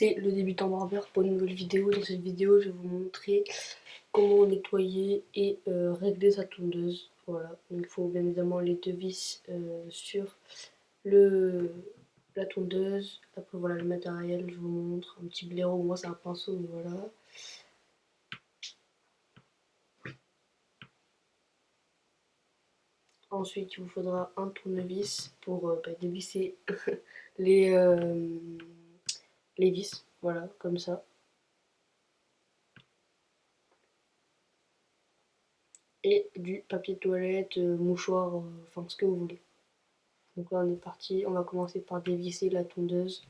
c'est le débutant barbeur pour une nouvelle vidéo. Dans cette vidéo, je vais vous montrer comment nettoyer et régler sa tondeuse. Voilà, donc il faut bien évidemment les deux vis sur la tondeuse. Après voilà le matériel, je vous montre un petit blaireau. Moi c'est un pinceau, mais voilà. Ensuite, il vous faudra un tournevis pour dévisser les vis, voilà, comme ça. Et du papier de toilette, mouchoir, enfin ce que vous voulez. Donc là on est parti, on va commencer par dévisser la tondeuse.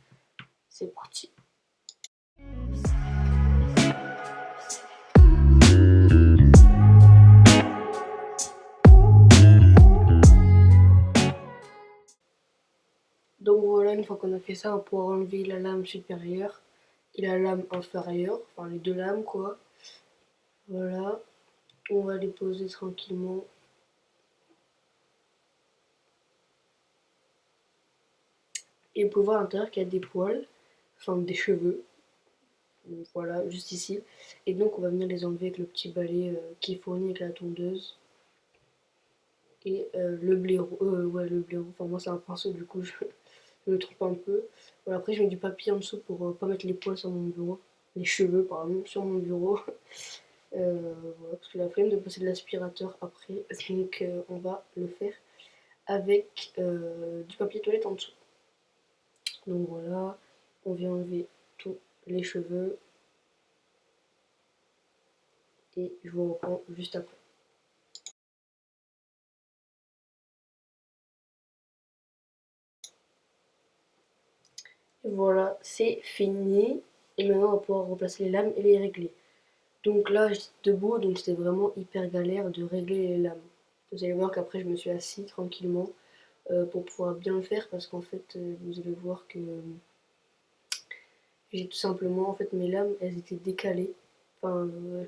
C'est parti. Donc voilà, une fois qu'on a fait ça, on pourra enlever la lame supérieure et la lame inférieure, enfin les deux lames quoi. Voilà, on va les poser tranquillement. Et vous pouvez voir à l'intérieur qu'il y a des poils, enfin des cheveux. Donc voilà, juste ici. Et donc on va venir les enlever avec le petit balai qui est fourni avec la tondeuse. Et le blaireau, ouais le blaireau, enfin moi c'est un pinceau du coup je me trompe un peu. Voilà, après je mets du papier en dessous pour pas mettre les poils sur mon bureau. Les cheveux pardon, sur mon bureau. Voilà, parce que la flemme de passer de l'aspirateur après. Donc on va le faire avec du papier toilette en dessous. Donc voilà, on vient enlever tous les cheveux. Et je vous reprends juste après. Et voilà, c'est fini. Et maintenant on va pouvoir replacer les lames et les régler. Donc là j'étais debout, donc c'était vraiment hyper galère de régler les lames. Vous allez voir qu'après je me suis assis tranquillement pour pouvoir bien le faire, parce qu'en fait vous allez voir que j'ai tout simplement, en fait mes lames elles étaient décalées. Enfin vous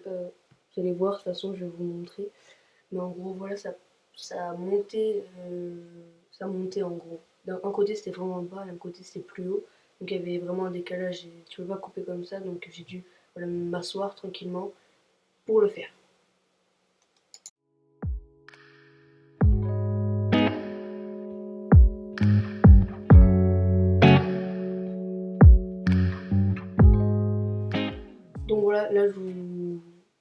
allez voir, de toute façon je vais vous montrer. Mais en gros voilà, ça montait en gros. D'un côté c'était vraiment bas, d'un côté c'était plus haut. Donc il y avait vraiment un décalage, et tu peux pas couper comme ça, donc j'ai dû voilà, m'asseoir tranquillement pour le faire. Donc voilà, là je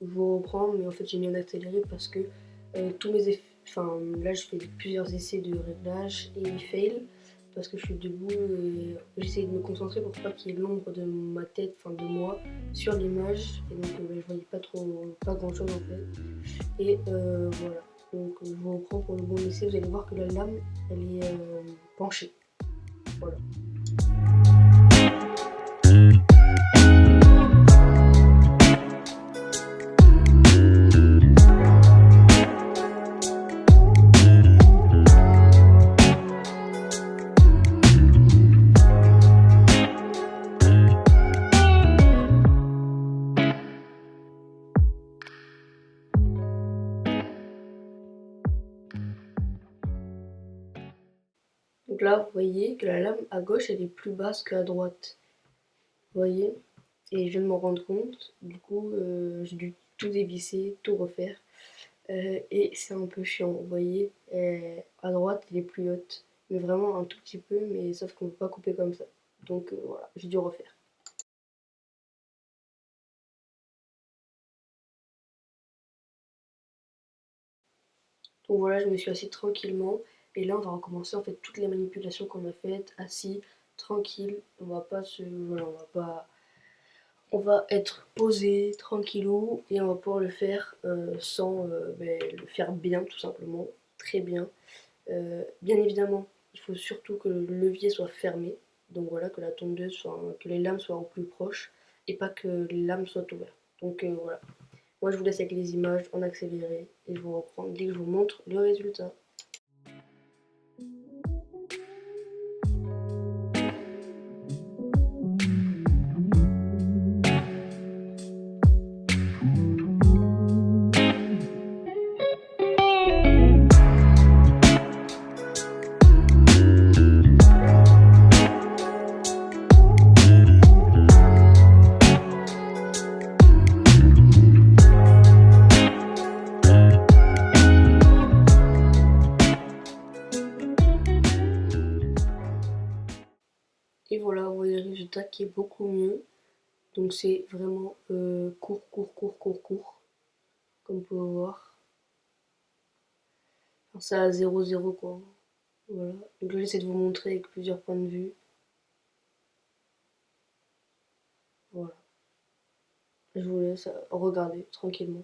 vous reprends, mais en fait j'ai mis en accéléré parce que tous mes effets, enfin là je fais plusieurs essais de réglage et ils fail parce que je suis debout et j'essaie de me concentrer pour pas qu'il y ait l'ombre de ma tête, enfin de moi, sur l'image, et donc je voyais pas grand chose en fait. Et voilà, donc je vous reprends pour le bon essai. Vous allez voir que la lame elle est penchée, voilà. Donc là, vous voyez que la lame à gauche, elle est plus basse qu'à droite. Vous voyez? Et je viens de m'en rendre compte. Du coup, j'ai dû tout dévisser, tout refaire. Et c'est un peu chiant, vous voyez? À droite, elle est plus haute. Mais vraiment un tout petit peu, mais sauf qu'on ne peut pas couper comme ça. Donc voilà, j'ai dû refaire. Donc voilà, je me suis assise tranquillement. Et là, on va recommencer en fait toutes les manipulations qu'on a faites, assis, tranquille. On va pas se... Voilà, on va être posé, tranquillou, et on va pouvoir le faire sans le faire bien, tout simplement, très bien. Bien évidemment, il faut surtout que le levier soit fermé. Donc voilà, que la tondeuse soit, que les lames soient au plus proche et pas que les lames soient ouvertes. Donc voilà. Moi je vous laisse avec les images en accéléré et je vous reprends dès que je vous montre le résultat. qui est beaucoup mieux. Donc c'est vraiment court, comme vous pouvez voir. Alors ça à 0,0 quoi. Voilà. Donc là j'essaie de vous montrer avec plusieurs points de vue. Voilà. Je vous laisse regarder tranquillement.